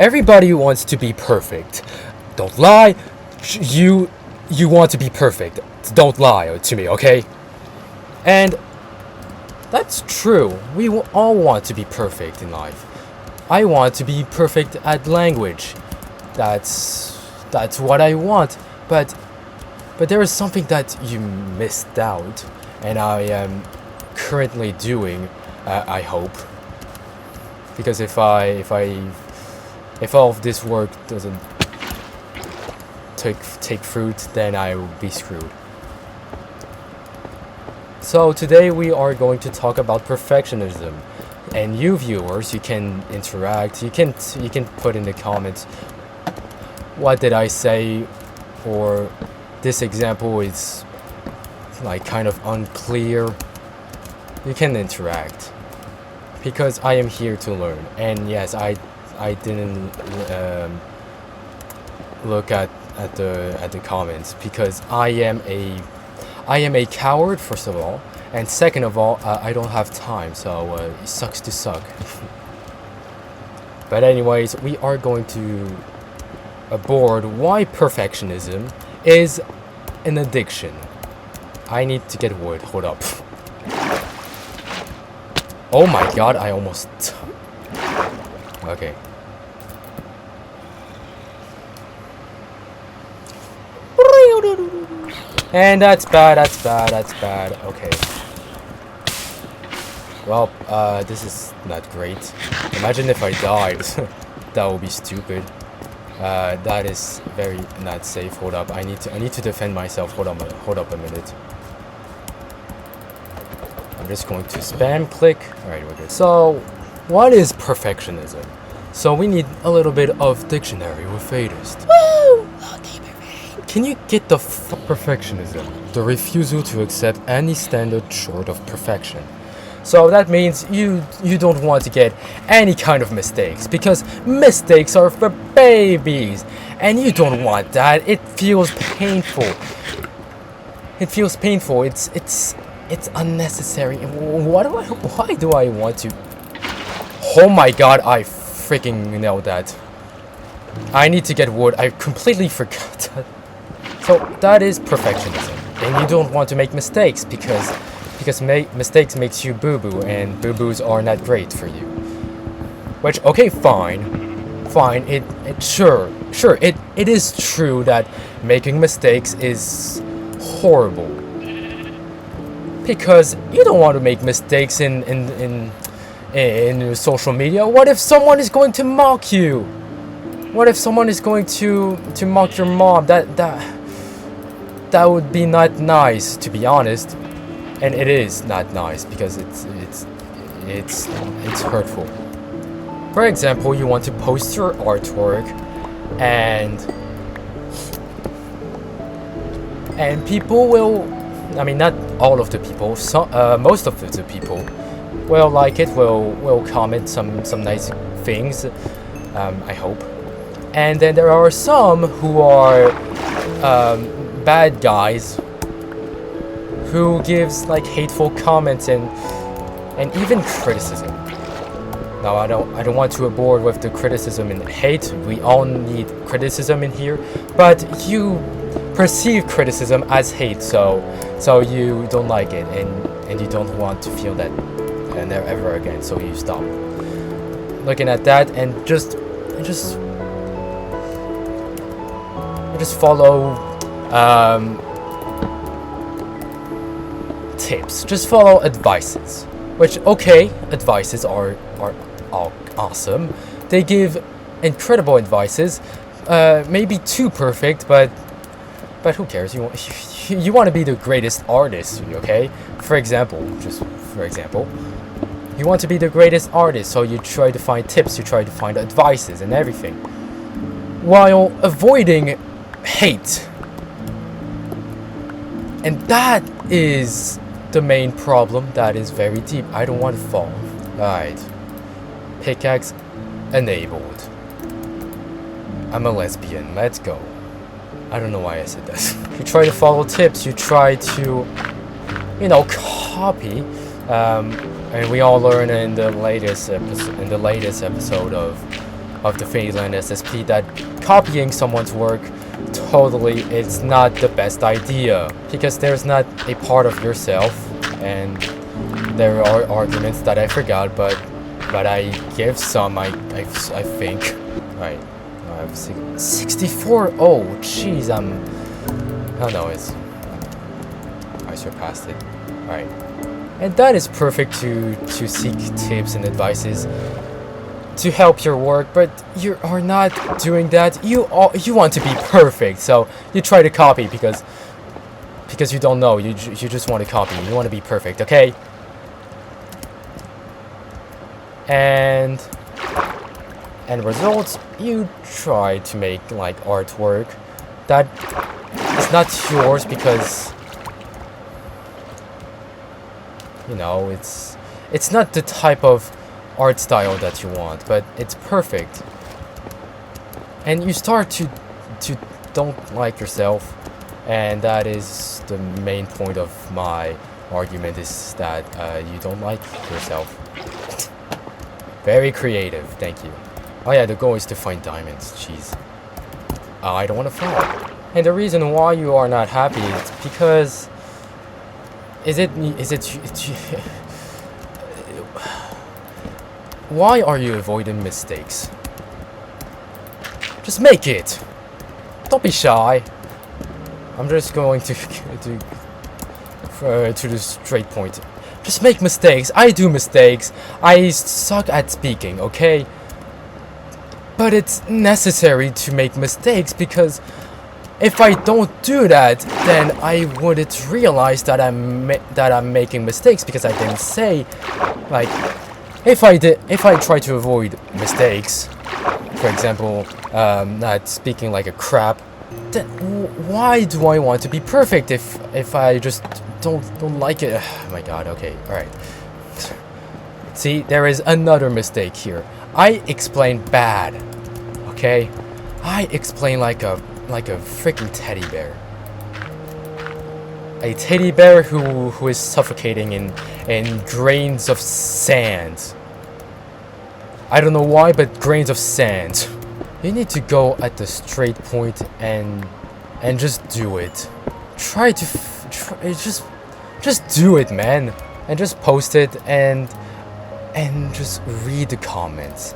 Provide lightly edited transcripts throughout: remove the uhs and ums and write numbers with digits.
Everybody wants to be perfect. Don't lie. You want to be perfect. Don't lie to me, okay? And that's true. We all want to be perfect in life. I want to be perfect at language. That's what I want. But there is something that you missed out, and I am currently doing. I hope. Because if all of this work doesn't take fruit, then I will be screwed. So today we are going to talk about perfectionism, and you viewers, you can interact. You can put in the comments what did I say, or this example is like kind of unclear. You can interact because I am here to learn. And yes, I didn't look at the comments because I am a coward, first of all, and second of all, I don't have time, so it sucks to suck. But anyways, we are going to abord why perfectionism is an addiction. I need to get wood. Hold up. Oh my god, I almost... Okay. And that's bad. Okay. Well, this is not great. Imagine if I died. That would be stupid. That is very not safe. Hold up. I need to defend myself. Hold up a minute. I'm just going to spam click. Alright, we're good. So, what is perfectionism? So we need a little bit of dictionary with Fadist. Woo! Can you get the perfectionism? The refusal to accept any standard short of perfection. So that means you don't want to get any kind of mistakes, because mistakes are for babies, and you don't want that. It feels painful. It's unnecessary. Why do I want to? Oh my god, I freaking nailed that. I need to get wood. I completely forgot that. So that is perfectionism, and you don't want to make mistakes because mistakes makes you boo-boo, and boo-boos are not great for you. Which, okay, fine. It is true that making mistakes is horrible, because you don't want to make mistakes in social media. What if someone is going to mock you? What if someone is going to mock your mom? That would be not nice, to be honest. And it is not nice because it's hurtful. For example, you want to post your artwork, and people will, I mean, not all of the people, most of the people will like it, will comment some nice things, I hope. And then there are some who are bad guys who gives like hateful comments and even criticism. Now I don't want to abort with the criticism and hate. We all need criticism in here, but you perceive criticism as hate, so you don't like it, and you don't want to feel that ever again. So you stop looking at that and just follow tips. Just follow advices. Which, okay, advices are awesome. They give incredible advices. Maybe too perfect, but who cares? You want to be the greatest artist, okay? For example, you want to be the greatest artist, so you try to find tips, you try to find advices and everything, while avoiding hate. And that is the main problem. That is very deep. I don't want to fall. Alright. Pickaxe enabled. I'm a lesbian. Let's go. I don't know why I said that. You try to follow tips. You try to, copy. And we all learn in the latest episode of of the FadeLand SSP that copying someone's work totally is not the best idea, because there's not a part of yourself, and there are arguments that I forgot, but I give some. I think. Right. I have 64. Oh, jeez. Oh no, I surpassed it. All right. And that is perfect to seek tips and advices to help your work, but you are not doing that. You want to be perfect, so you try to copy because you don't know. You just want to copy. You want to be perfect, okay? And results, you try to make like artwork that is not yours because, you know, it's not the type of art style that you want, but it's perfect. And you start to don't like yourself, and that is the main point of my argument, is that you don't like yourself. Very creative, thank you. Oh yeah, the goal is to find diamonds. Jeez. I don't want to fall. And the reason why you are not happy is because why are you avoiding mistakes? Just make it. Don't be shy. I'm just going to the straight point. Just make mistakes. I do mistakes. I suck at speaking, okay? But it's necessary to make mistakes, because if I don't do that, then I wouldn't realize that I'm making mistakes, because I didn't say, like, if I try to avoid mistakes, for example, not speaking like a crap, then why do I want to be perfect if I just don't like it? Oh my god, okay, alright. See, there is another mistake here. I explain bad, okay? I explain like a freaking teddy bear. A teddy bear who is suffocating in grains of sand. I don't know why, but grains of sand. You need to go at the straight point and just do it. Try to just do it, man, and just post it and just read the comments.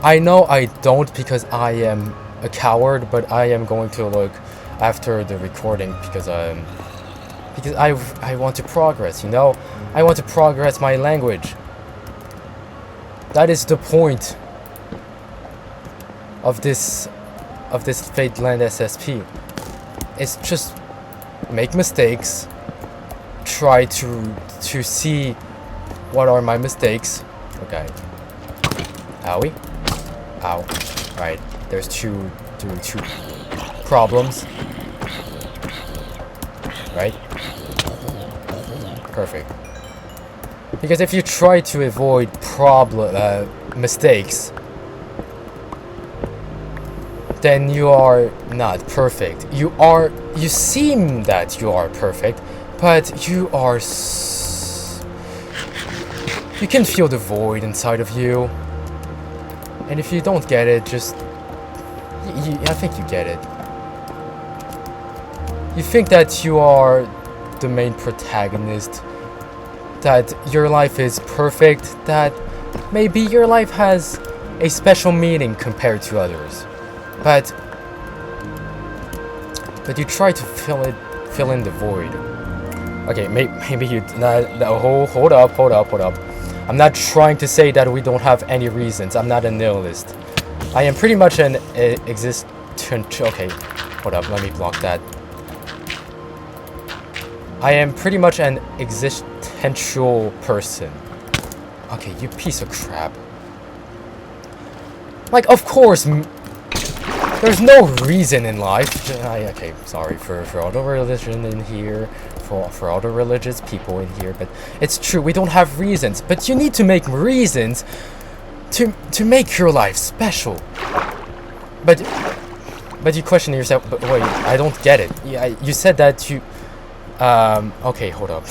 I know I don't, because I am a coward, but I am going to look after the recording because I want to progress, you know? I want to progress my language. That is the point of this FadeLand SSP. It's just make mistakes, try to see what are my mistakes. Okay. Owie. Ow. Right. There's two problems. Right? Perfect. Because if you try to avoid mistakes, then you are not perfect. You seem that you are perfect, but you are you can feel the void inside of you. And if you don't get it, just I think you get it. You think that you are the main protagonist, that your life is perfect, that maybe your life has a special meaning compared to others. But you try to fill in the void. Okay, maybe you hold up. I'm not trying to say that we don't have any reasons. I'm not a nihilist. I am pretty much an okay, hold up, let me block that. I am pretty much an existential person. Okay, you piece of crap. Like, of course, there's no reason in life. Okay, sorry for all the religion in here, for all the religious people in here, but it's true, we don't have reasons. But you need to make reasons to make your life special. But you question yourself, but wait, I don't get it. You said that you... okay, hold up.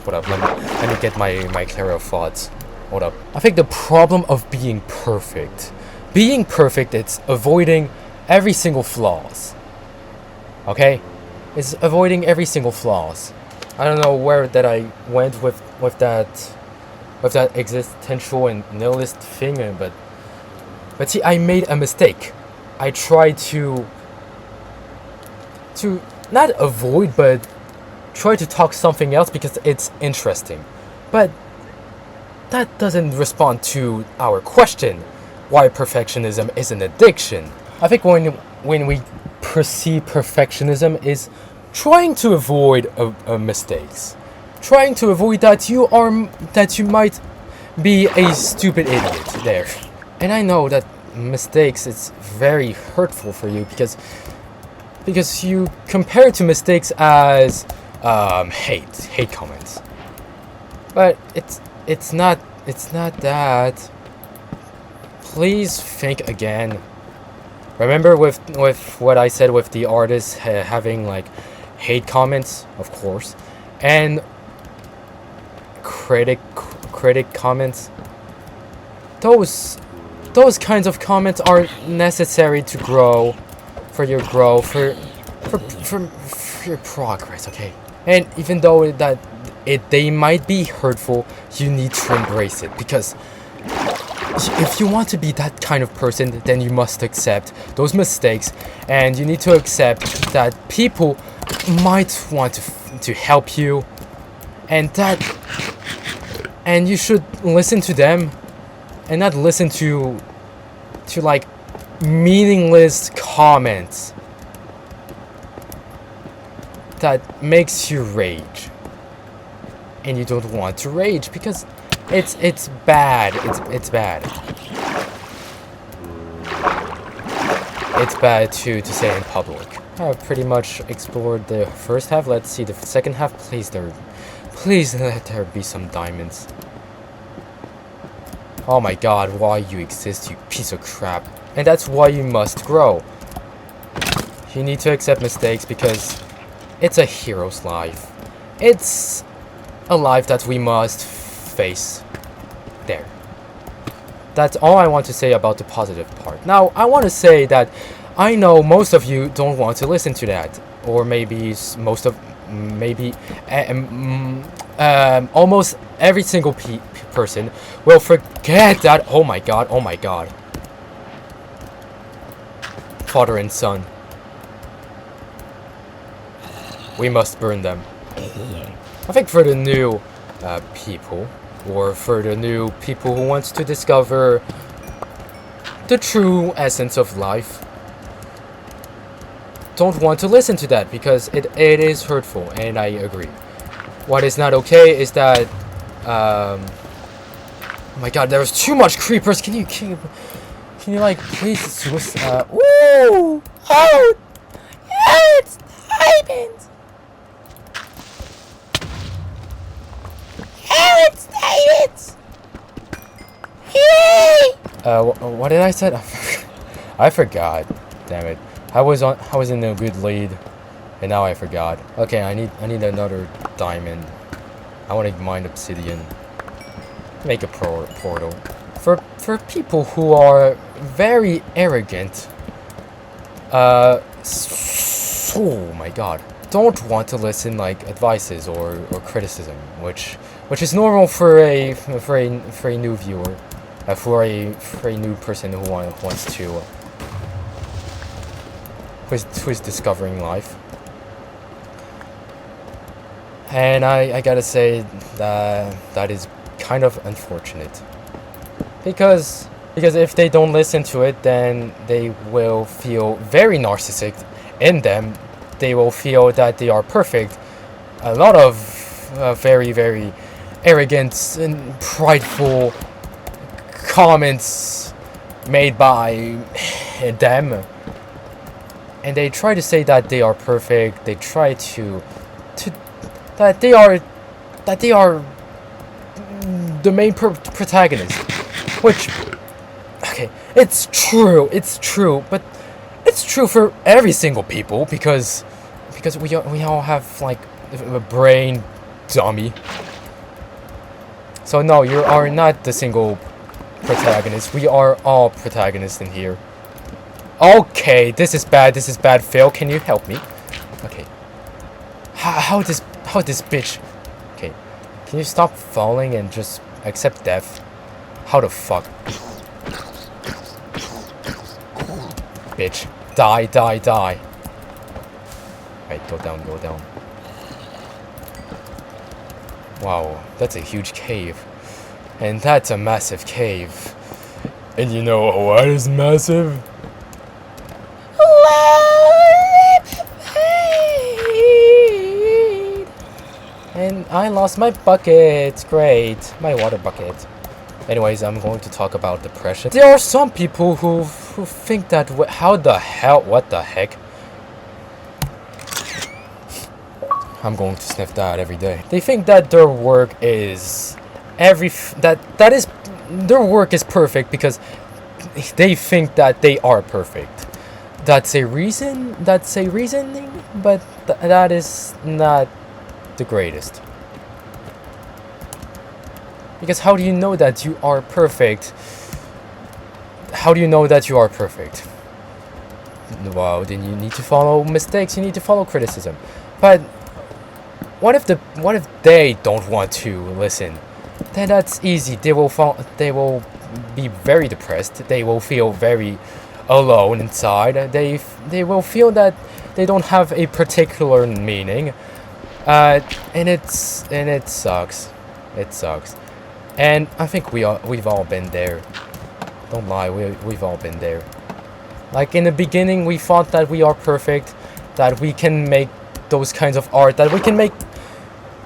Let me get my clearer thoughts. Hold up. I think the problem of being perfect being perfect, it's avoiding every single flaws. Okay? It's avoiding every single flaws. I don't know where that I went with that existential and nihilist thing, but see, I made a mistake. I tried to not avoid, but try to talk something else because it's interesting. But that doesn't respond to our question, why perfectionism is an addiction. I think when we perceive perfectionism is trying to avoid mistakes, trying to avoid that you might be a stupid idiot there. And I know that mistakes is very hurtful for you because you compare it to mistakes as hate comments. But it's not that. Please think again. Remember with what I said with the artists having like hate comments, of course, and critic comments. Those kinds of comments are necessary to grow, for your growth, for your progress. Okay, and even though that they might be hurtful, you need to embrace it, because if you want to be that kind of person, then you must accept those mistakes, and you need to accept that people might want to help you, and you should listen to them and not listen to like meaningless comments that makes you rage. And you don't want to rage because it's bad. It's bad. It's bad to say in public. I've pretty much explored the first half. Let's see the second half. Please let there be some diamonds. Oh my god, why you exist, you piece of crap. And that's why you must grow. You need to accept mistakes because it's a hero's life. It's a life that we must face. There. That's all I want to say about the positive part. Now, I want to say that I know most of you don't want to listen to that. Or maybe almost every single person will forget that. Oh my god. Father and son. We must burn them. I think for the new people, or for the new people who wants to discover the true essence of life, don't want to listen to that because it is hurtful, and I agree. What is not okay is that oh my god, there's too much creepers. Can you like please suicide? Woo! Oh! It's diamonds! It's diamonds! Yay! What did I say? I forgot. Damn it. I was in a good lead, and now I forgot. Okay, I need another diamond. I want to mine obsidian. Make a portal. For people who are very arrogant. Oh my god. Don't want to listen like advices or criticism, which is normal for a new viewer, for a new person who wants to who is discovering life. And I gotta say that is kind of unfortunate, because if they don't listen to it, then they will feel very narcissistic in them. They will feel that they are perfect. A lot of very, very arrogant and prideful comments made by them, and they try to say that they are perfect. They try to that they are the main protagonist, which, okay, it's true, but it's true for every single people, because we all have like a brain dummy. So no, you are not the single protagonists. We are all protagonists in here. Okay, this is bad. This is bad. Phil, can you help me? Okay. How this bitch? Okay. Can you stop falling and just accept death? How the fuck? Bitch. Die, die, die. Right, go down, go down. Wow, that's a huge cave. And that's a massive cave. And you know what is massive? And I lost my bucket. Great. My water bucket. Anyways, I'm going to talk about depression. There are some people who think that how the hell, what the heck? I'm going to sniff that every day. They think that their work is their work is perfect because they think that they are perfect. That's a reasoning, but that is not the greatest. Because how do you know that you are perfect? How do you know that you are perfect? Well, then you need to follow mistakes, you need to follow criticism. But what if they don't want to listen? Then that's easy. They will be very depressed. They will feel very alone inside. They will feel that they don't have a particular meaning. And it sucks. It sucks. And I think we've all been there. Don't lie, we've all been there. Like in the beginning, we thought that we are perfect, that we can make those kinds of art, that we can make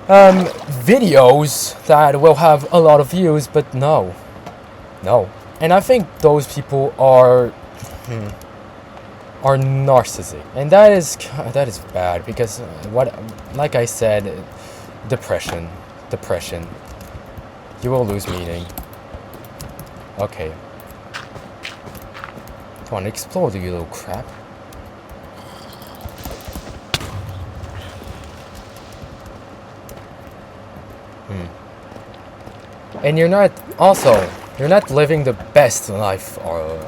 videos that will have a lot of views, but no. And I think those people are narcissistic, and that is bad because like I said, depression. You will lose meaning. Okay. Come on, explode, you little crap. And you're not living the best life, or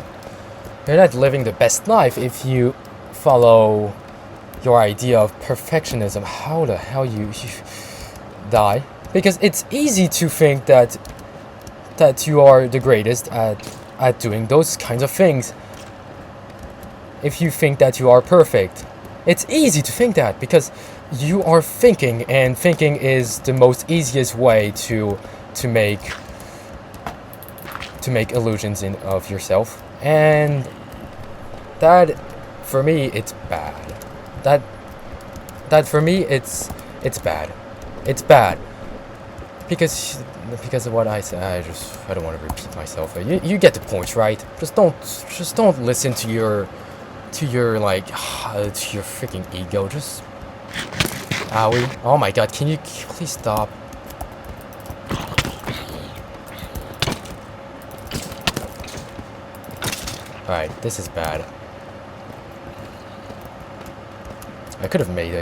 you're not living the best life if you follow your idea of perfectionism. How the hell you die? Because it's easy to think that you are the greatest at doing those kinds of things. If you think that you are perfect, it's easy to think that because you are thinking, and thinking is the most easiest way to make illusions of yourself. And that for me it's bad. That for me it's bad. It's bad. Because of what I said, I don't want to repeat myself. You get the point, right? Just don't listen to your freaking ego. Just owie. Oh my god, can you please stop? Alright, this is bad. I could have made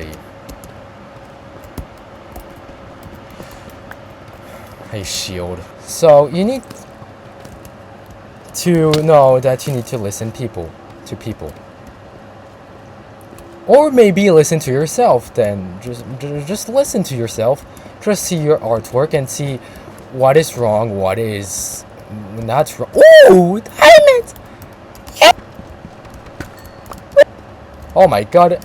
a shield. So you need to know that you need to listen to people. Or maybe listen to yourself then. Just listen to yourself. Just see your artwork and see what is wrong, what is not wrong. Ooh, diamonds! Yeah. Oh my god.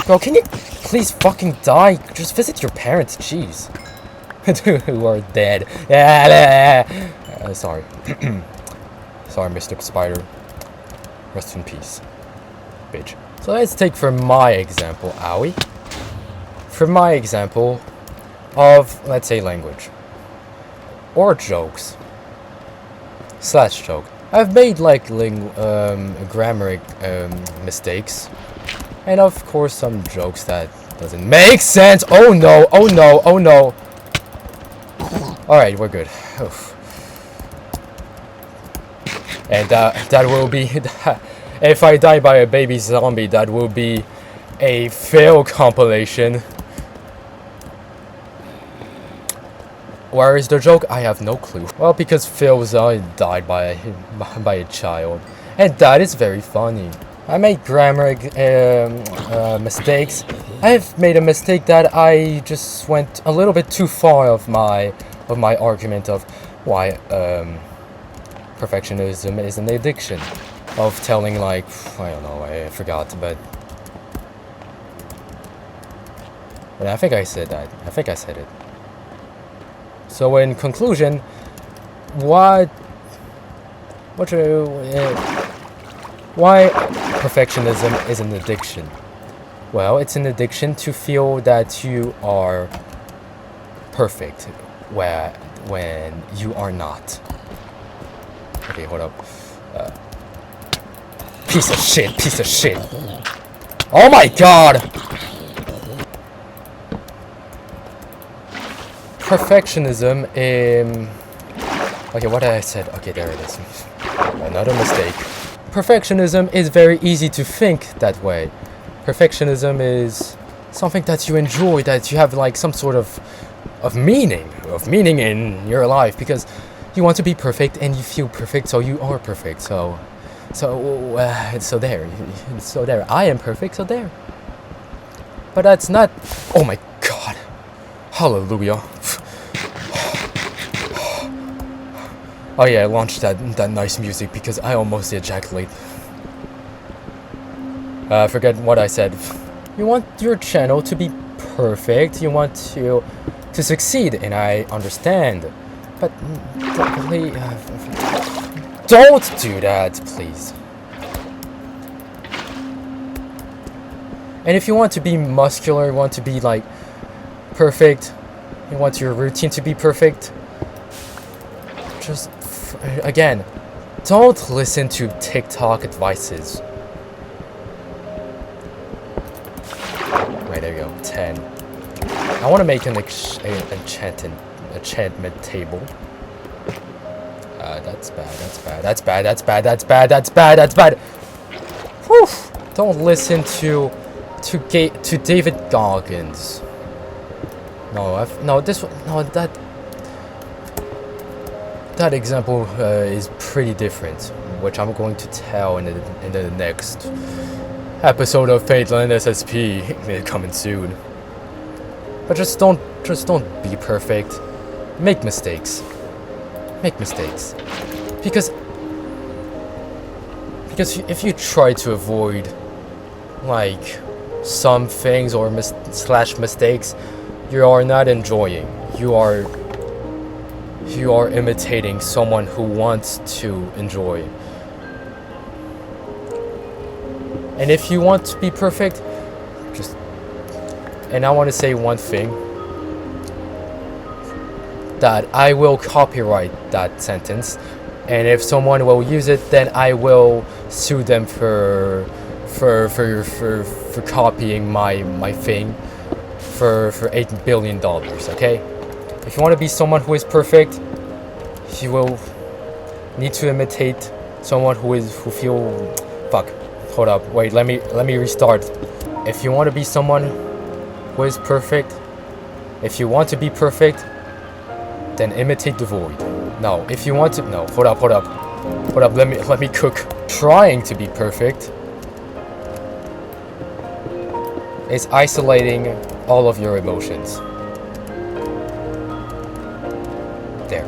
Bro, can you please fucking die? Just visit your parents, jeez. Who are dead. Sorry. Sorry, Mr. Spider. Rest in peace. Bitch. So let's take for my example, owie. For my example of, let's say, language. Or jokes. Slash joke. I've made like grammar mistakes. And of course some jokes that doesn't make sense. Oh no, oh no, oh no. Alright, we're good. Oof. And that will be... if I die by a baby zombie, that will be a fail compilation. Where is the joke? I have no clue. Well, because Phil's died by a child, and that is very funny. I made grammar mistakes. I've made a mistake that I just went a little bit too far of my argument of why perfectionism is an addiction. Of telling, like, I don't know, I forgot, but I think I said that. I think I said it. So in conclusion, why perfectionism is an addiction? Well, it's an addiction to feel that you are perfect when you are not. Okay, hold up. Piece of shit. Oh my god! Perfectionism, okay, what I said, okay, there it is. Another mistake. Perfectionism is very easy to think that way. Perfectionism is something that you enjoy, that you have like some sort of meaning in your life, because you want to be perfect and you feel perfect, so you are perfect, so there. I am perfect, so there. But that's not. Oh my god! Hallelujah! Oh yeah, I launched that nice music because I almost ejaculate. Forget what I said. You want your channel to be perfect. You want to succeed, and I understand. But don't do that, please. And if you want to be muscular, you want to be like perfect, you want your routine to be perfect, just again, don't listen to TikTok advices. Right, there you go. 10. I want to make an enchantment table. That's bad. Whew. Don't listen to David Goggins. That example is pretty different, which I'm going to tell in the next episode of FadeLand SSP coming soon. But just don't be perfect. Make mistakes. Because if you try to avoid like some things or mistakes, you are not enjoying. You are imitating someone who wants to enjoy. And if you want to be perfect, and I want to say one thing, that I will copyright that sentence, and if someone will use it, then I will sue them for copying my thing for $8 billion. Okay, if you want to be someone who is perfect, you will need to imitate someone who feel. Fuck. Hold up. Wait. Let me restart. If you want to be someone who is perfect, if you want to be perfect, then imitate the void. No, if you want to, no. Hold up. Let me cook. Trying to be perfect is isolating all of your emotions. There.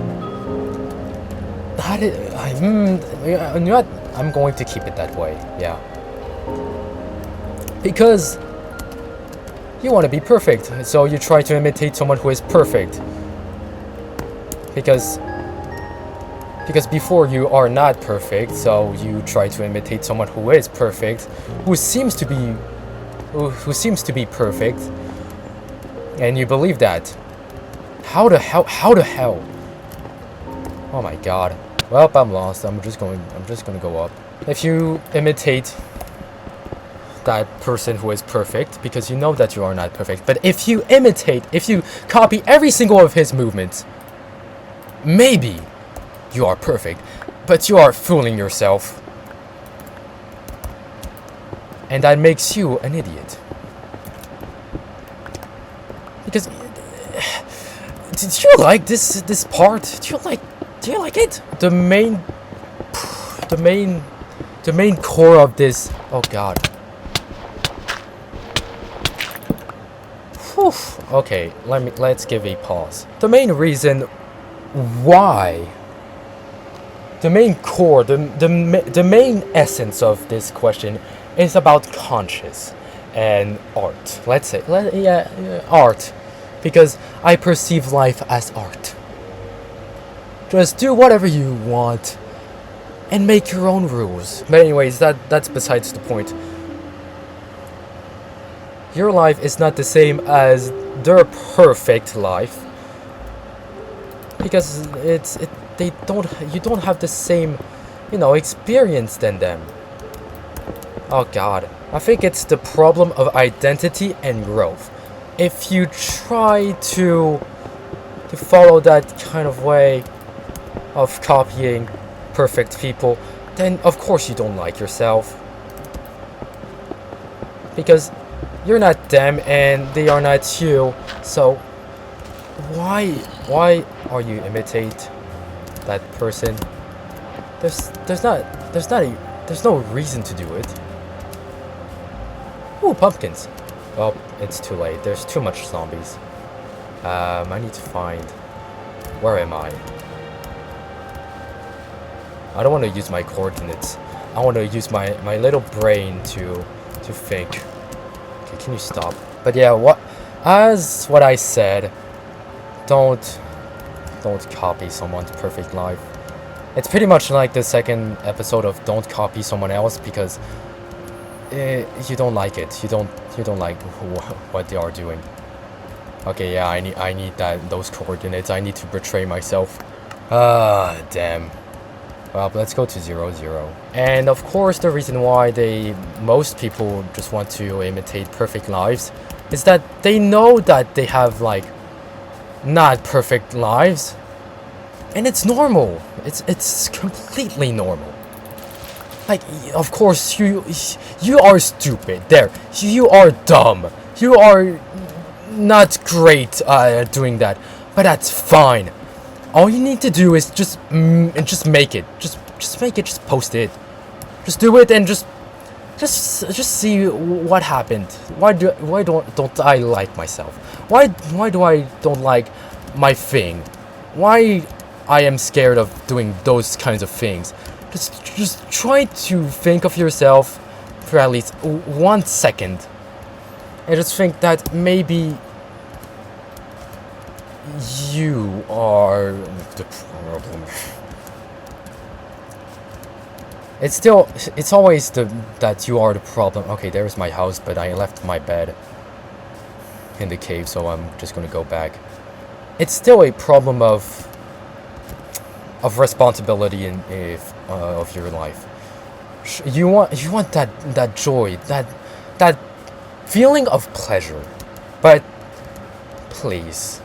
You know what? I'm going to keep it that way. Yeah. Because you want to be perfect, so you try to imitate someone who is perfect. Because before you are not perfect, so you try to imitate someone who is perfect, who seems to be perfect, and you believe that. How the hell? Oh my god. Well, I'm lost. I'm just gonna go up. If you imitate that person who is perfect, because you know that you are not perfect, but if you copy every single of his movements, maybe you are perfect, but you are fooling yourself. And that makes you an idiot. Because Did you like this part? Do you like it? The main core of this. Oh God. Whew. Okay, let's give a pause. The main reason why. The main core, the main essence of this question is about conscious and art. Let's say, art, because I perceive life as art. Just do whatever you want and make your own rules. But anyways, that's besides the point. Your life is not the same as their perfect life, because you don't have the same, experience than them. Oh God, I think it's the problem of identity and growth. If you try to follow that kind of way of copying perfect people, then of course you don't like yourself, because you're not them and they are not you. So why are you imitate that person? There's no reason to do it. Ooh, pumpkins. Well, it's too late. There's too much zombies. I need to find... Where am I? I don't want to use my coordinates. I want to use my little brain to think. Okay, can you stop? But yeah, what I said, don't copy someone's perfect life. It's pretty much like the second episode of don't copy someone else, because you don't like it. You don't like what they are doing. Okay, yeah, I need those coordinates. I need to betray myself. Ah, damn. Well, let's go to 0, 0. And of course, the reason why most people just want to imitate perfect lives is that they know that they have not perfect lives, and it's normal. It's completely normal. Of course, you are stupid. There, you are dumb. You are not great at doing that, but that's fine. All you need to do is just make it. Just make it. Just post it. Just do it and just see what happened. Why don't I like myself? Why do I don't like my thing? Why I am scared of doing those kinds of things? Just try to think of yourself for at least 1 second, and just think that maybe you are the problem. It's always that you are the problem. Okay, there's my house, but I left my bed in the cave, so I'm just gonna go back. It's still a problem of responsibility of your life. You want that joy, that feeling of pleasure, but please,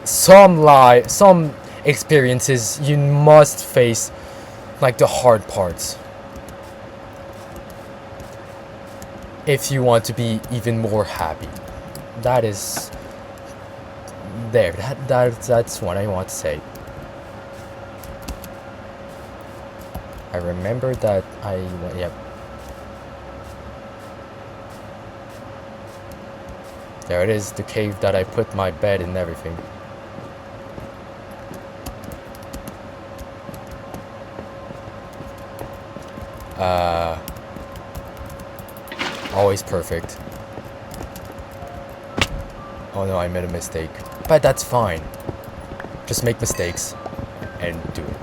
some experiences you must face, like the hard parts, if you want to be even more happy. That is there. That's what I want to say. I remember that yep. There it is, the cave that I put my bed and everything. Always perfect. Oh no, I made a mistake. But that's fine. Just make mistakes and do it.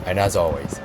And as always,